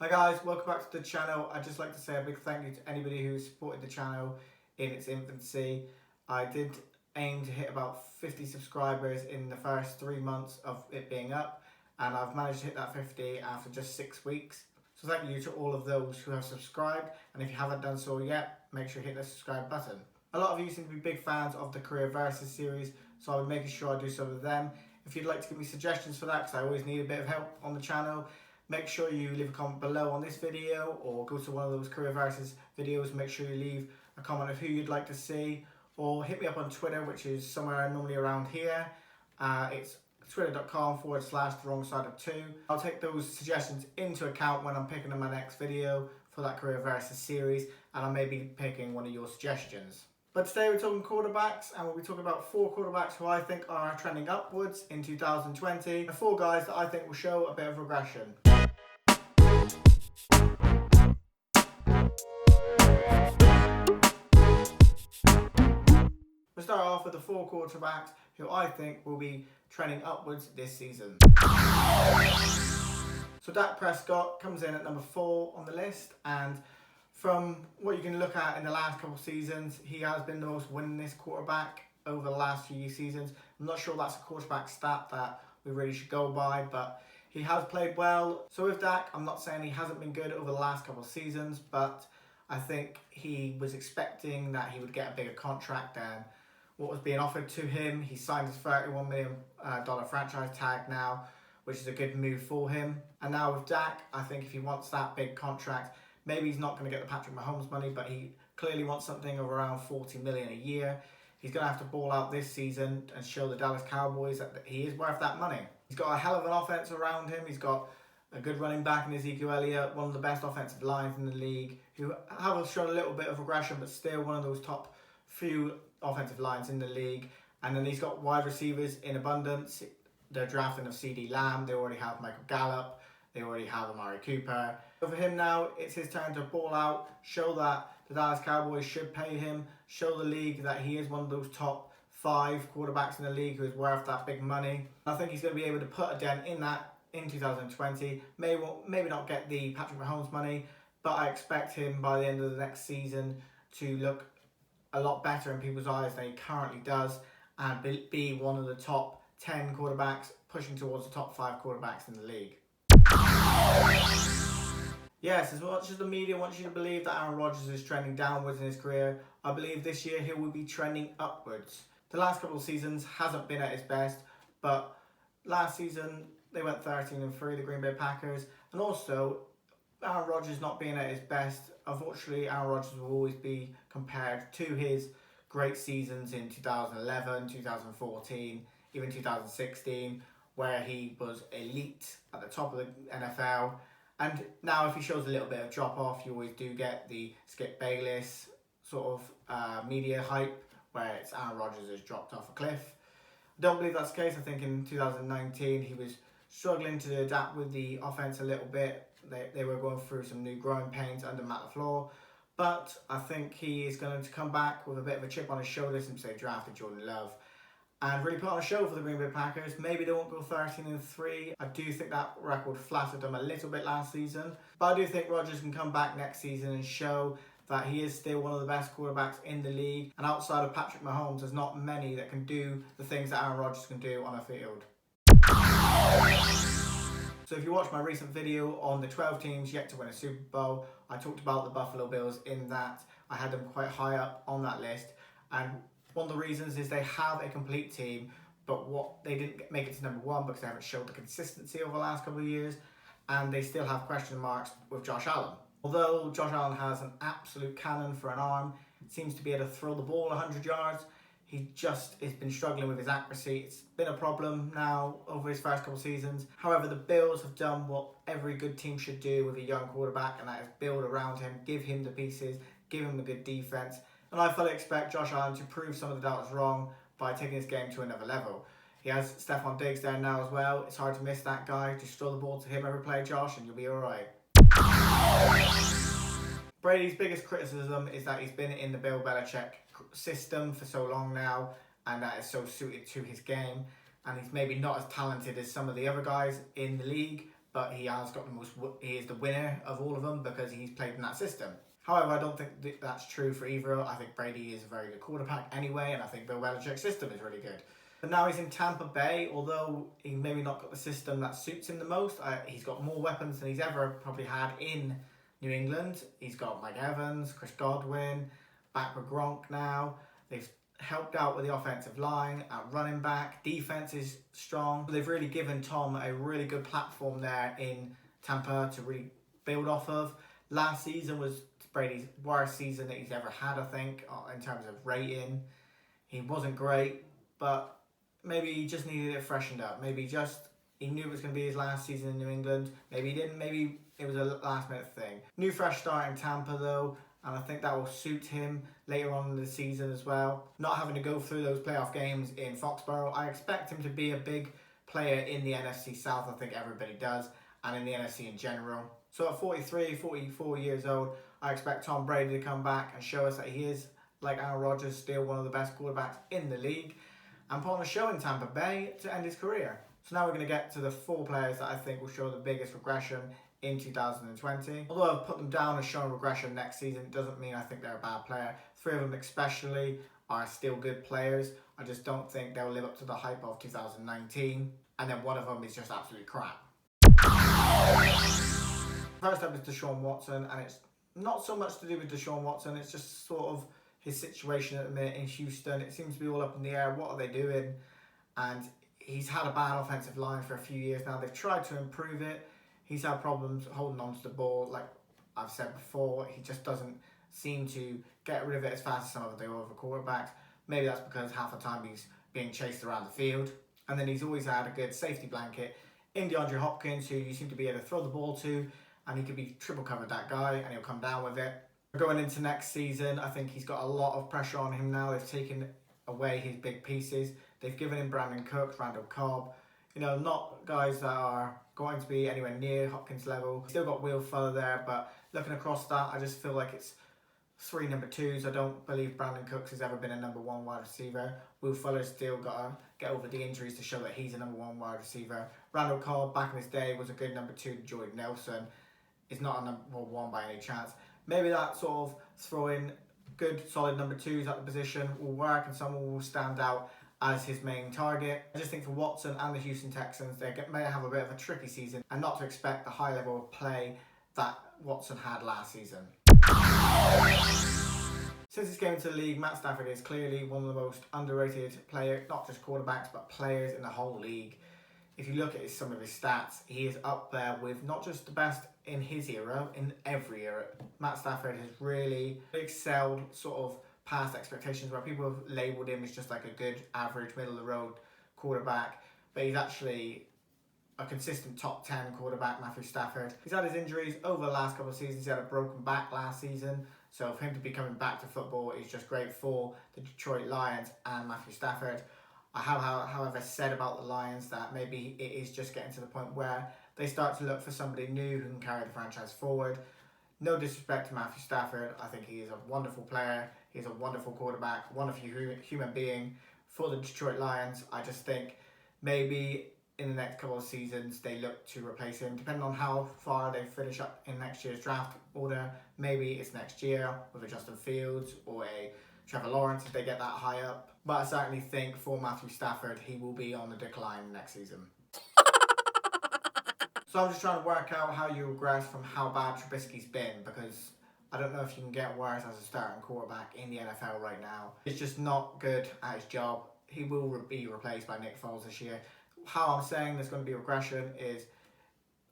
Hi guys, welcome back to the channel. I'd just like to say a big thank you to anybody who supported the channel in its infancy. I did aim to hit about 50 subscribers in the first 3 months of it being up, and I've managed to hit that 50 after just 6 weeks. So thank you to all of those who have subscribed, and if you haven't done so yet, make sure you hit the subscribe button. A lot of you seem to be big fans of the Career Versus series, so I'll be making sure I do some of them. If you'd like to give me suggestions for that, because I always need a bit of help on the channel, make sure you leave a comment below on this video, or go to one of those Career Versus videos. Make sure you leave a comment of who you'd like to see, or hit me up on Twitter, which is somewhere normally around here. It's twitter.com/the-wrong-side-of-2. I'll take those suggestions into account when I'm picking my next video for that Career Versus series, and I may be picking one of your suggestions. But today we're talking quarterbacks, and we'll be talking about 4 quarterbacks who I think are trending upwards in 2020, and 4 guys that I think will show a bit of regression. We'll start off with the 4 quarterbacks who I think will be trending upwards this season. So Dak Prescott comes in at number 4 on the list, and from what you can look at in the last couple of seasons, he has been the most winningest quarterback over the last few seasons. I'm not sure that's a quarterback stat that we really should go by, but he has played well. So with Dak, I'm not saying he hasn't been good over the last couple of seasons, but I think he was expecting that he would get a bigger contract than what was being offered to him. He signed his $31 million franchise tag now, which is a good move for him. And now with Dak, I think if he wants that big contract, maybe he's not going to get the Patrick Mahomes money, but he clearly wants something of around $40 million a year. He's going to have to ball out this season and show the Dallas Cowboys that he is worth that money. He's got a hell of an offense around him. He's got a good running back in Ezekiel Elliott, one of the best offensive lines in the league, who have shown a little bit of regression, but still one of those top few offensive lines in the league. And then he's got wide receivers in abundance. They're drafting of CD Lamb. They already have Michael Gallup. They already have Amari Cooper. So for him now, it's his turn to ball out, show that the Dallas Cowboys should pay him, show the league that he is one of those top 5 quarterbacks in the league who is worth that big money. I think he's going to be able to put a dent in that in 2020. Maybe not get the Patrick Mahomes money, but I expect him by the end of the next season to look a lot better in people's eyes than he currently does, and be one of the top 10 quarterbacks, pushing towards the top 5 quarterbacks in the league. Yes, as much as the media wants you to believe that Aaron Rodgers is trending downwards in his career, I believe this year he will be trending upwards. The last couple of seasons hasn't been at his best, but last season they went 13-3, the Green Bay Packers, and also Aaron Rodgers not being at his best, unfortunately Aaron Rodgers will always be compared to his great seasons in 2011, 2014, even 2016, where he was elite at the top of the NFL. And now if he shows a little bit of drop off, you always do get the Skip Bayless sort of media hype, where it's Aaron Rodgers has dropped off a cliff. I don't believe that's the case. I think in 2019 he was struggling to adapt with the offense a little bit. They were going through some new growing pains under Matt LaFleur. But I think he is going to come back with a bit of a chip on his shoulder since they drafted Jordan Love, and really put on a show for the Green Bay Packers. Maybe they won't go 13-3. I do think that record flattered them a little bit last season. But I do think Rodgers can come back next season and show that he is still one of the best quarterbacks in the league. And outside of Patrick Mahomes, there's not many that can do the things that Aaron Rodgers can do on a field. So if you watch my recent video on the 12 teams yet to win a Super Bowl, I talked about the Buffalo Bills in that I had them quite high up on that list. And one of the reasons is they have a complete team, but they didn't make it to number 1 because they haven't showed the consistency over the last couple of years, and they still have question marks with Josh Allen. Although Josh Allen has an absolute cannon for an arm, seems to be able to throw the ball 100 yards, he just has been struggling with his accuracy. It's been a problem now over his first couple of seasons. However, the Bills have done what every good team should do with a young quarterback, and that is build around him, give him the pieces, give him a good defense. And I fully expect Josh Allen to prove some of the doubters wrong by taking his game to another level. He has Stephon Diggs there now as well. It's hard to miss that guy. Just throw the ball to him every play, Josh, and you'll be all right. Brady's biggest criticism is that he's been in the Bill Belichick system for so long now, and that is so suited to his game. And he's maybe not as talented as some of the other guys in the league, but he has got the most. He is the winner of all of them because he's played in that system. However, I don't think that's true for either. I think Brady is a very good quarterback anyway, and I think Bill Belichick's system is really good. But now he's in Tampa Bay, although he maybe not got the system that suits him the most. He's got more weapons than he's ever probably had in New England. He's got Mike Evans, Chris Godwin, back with Gronk now. They've helped out with the offensive line, at running back. Defense is strong. They've really given Tom a really good platform there in Tampa to really build off of. Last season was Brady's worst season that he's ever had, I think, in terms of rating. He wasn't great, but maybe he just needed it freshened up. Maybe he knew it was going to be his last season in New England. Maybe he didn't. Maybe it was a last minute thing. New fresh start in Tampa though, and I think that will suit him later on in the season as well. Not having to go through those playoff games in Foxborough. I expect him to be a big player in the NFC South. I think everybody does, and in the NFC in general. So at 43, 44 years old, I expect Tom Brady to come back and show us that he is, like Aaron Rodgers, still one of the best quarterbacks in the league, and put on a show in Tampa Bay to end his career. So now we're going to get to the 4 players that I think will show the biggest regression in 2020. Although I've put them down as showing regression next season, it doesn't mean I think they're a bad player. 3 of them especially are still good players. I just don't think they'll live up to the hype of 2019. And then one of them is just absolutely crap. First up is Deshaun Watson, and it's not so much to do with Deshaun Watson, it's just sort of his situation at the minute in Houston. It seems to be all up in the air. What are they doing? And he's had a bad offensive line for a few years now. They've tried to improve it. He's had problems holding on to the ball. Like I've said before, he just doesn't seem to get rid of it as fast as some of the other quarterbacks. Maybe that's because half the time he's being chased around the field. And then he's always had a good safety blanket in DeAndre Hopkins, who you seem to be able to throw the ball to, and he could be triple covered that guy and he'll come down with it. Going into next season, I think he's got a lot of pressure on him now. They've taken away his big pieces. They've given him Brandon Cooks, Randall Cobb. You know, not guys that are going to be anywhere near Hopkins' level. Still got Will Fuller there, but looking across that, I just feel like it's 3 number 2s. I don't believe Brandon Cooks has ever been a number 1 wide receiver. Will Fuller's still got to get over the injuries to show that he's a number 1 wide receiver. Randall Cobb, back in his day, was a good number 2 to Jordan Nelson. Is not a number 1 by any chance. Maybe that sort of throwing good, solid number 2s at the position will work and someone will stand out as his main target. I just think for Watson and the Houston Texans, they may have a bit of a tricky season and not to expect the high level of play that Watson had last season. Since he came into the league, Matt Stafford is clearly one of the most underrated players, not just quarterbacks, but players in the whole league. If you look at some of his stats, he is up there with not just the best in his era, in every era. Matt Stafford has really excelled sort of past expectations, where people have labelled him as just like a good, average, middle-of-the-road quarterback. But he's actually a consistent top 10 quarterback, Matthew Stafford. He's had his injuries over the last couple of seasons. He had a broken back last season. So for him to be coming back to football is just great for the Detroit Lions and Matthew Stafford. I have, however, said about the Lions that maybe it is just getting to the point where they start to look for somebody new who can carry the franchise forward. No disrespect to Matthew Stafford. I think he is a wonderful player. He's a wonderful quarterback, wonderful human being for the Detroit Lions. I just think maybe in the next couple of seasons they look to replace him. Depending on how far they finish up in next year's draft order, maybe it's next year with a Justin Fields or a Trevor Lawrence if they get that high up. But I certainly think for Matthew Stafford, he will be on the decline next season. So I'm just trying to work out how you regress from how bad Trubisky's been, because I don't know if you can get worse as a starting quarterback in the NFL right now. He's just not good at his job. He will be replaced by Nick Foles this year. How I'm saying there's going to be regression is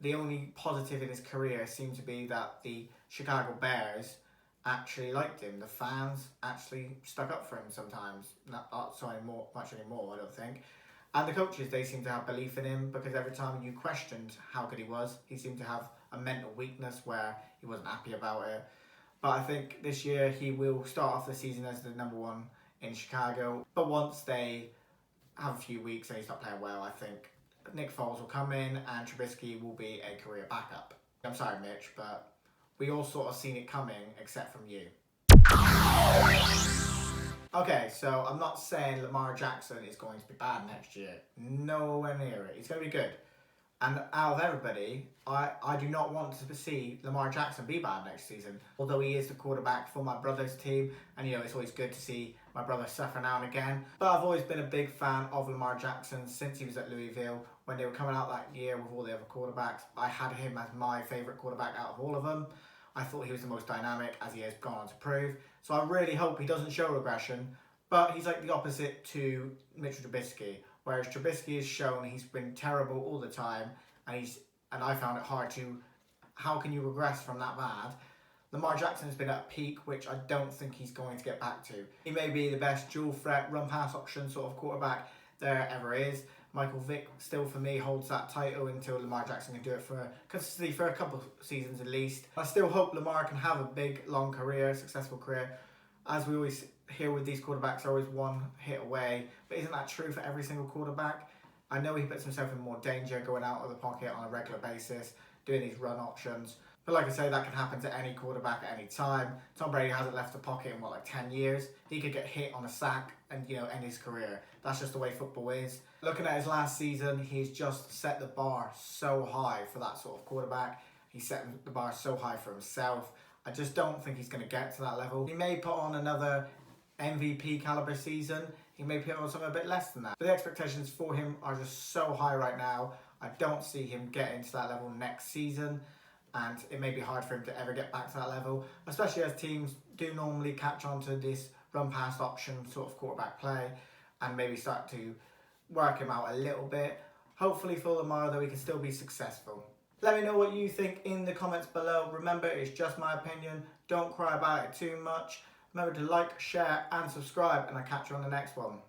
the only positive in his career seems to be that the Chicago Bears actually liked him. The fans actually stuck up for him sometimes. Not so much anymore, I don't think. And the coaches, they seem to have belief in him, because every time you questioned how good he was, he seemed to have a mental weakness where he wasn't happy about it. But I think this year he will start off the season as the number 1 in Chicago. But once they have a few weeks and he's not playing well, I think Nick Foles will come in and Trubisky will be a career backup. I'm sorry, Mitch, but we all sort of seen it coming, except from you. Okay, so I'm not saying Lamar Jackson is going to be bad next year. Nowhere near it. He's going to be good. And out of everybody, I do not want to see Lamar Jackson be bad next season. Although he is the quarterback for my brother's team, and it's always good to see my brother suffer now and again. But I've always been a big fan of Lamar Jackson since he was at Louisville. When they were coming out that year with all the other quarterbacks, I had him as my favourite quarterback out of all of them. I thought he was the most dynamic, as he has gone on to prove. So I really hope he doesn't show regression, but he's like the opposite to Mitchell Trubisky. Whereas Trubisky has shown he's been terrible all the time, and I found it hard to, how can you regress from that bad? Lamar Jackson has been at a peak, which I don't think he's going to get back to. He may be the best dual threat, run pass option sort of quarterback there ever is. Michael Vick still for me holds that title until Lamar Jackson can do it consistently for a couple of seasons at least. I still hope Lamar can have a big, long career, successful career. As we always hear with these quarterbacks, are always one hit away, but isn't that true for every single quarterback? I know he puts himself in more danger going out of the pocket on a regular basis, doing these run options. But like I say, that can happen to any quarterback at any time. Tom Brady hasn't left the pocket in 10 years. He could get hit on a sack and end his career. That's just the way football is. Looking at his last season, he's just set the bar so high for that sort of quarterback. He's set the bar so high for himself. I just don't think he's going to get to that level. He may put on another MVP caliber season. He may put on something a bit less than that. But the expectations for him are just so high right now. I don't see him getting to that level next season. And it may be hard for him to ever get back to that level, especially as teams do normally catch on to this run-pass option sort of quarterback play and maybe start to work him out a little bit. Hopefully for Lamar, though, he can still be successful. Let me know what you think in the comments below. Remember, it's just my opinion. Don't cry about it too much. Remember to like, share and subscribe, and I'll catch you on the next one.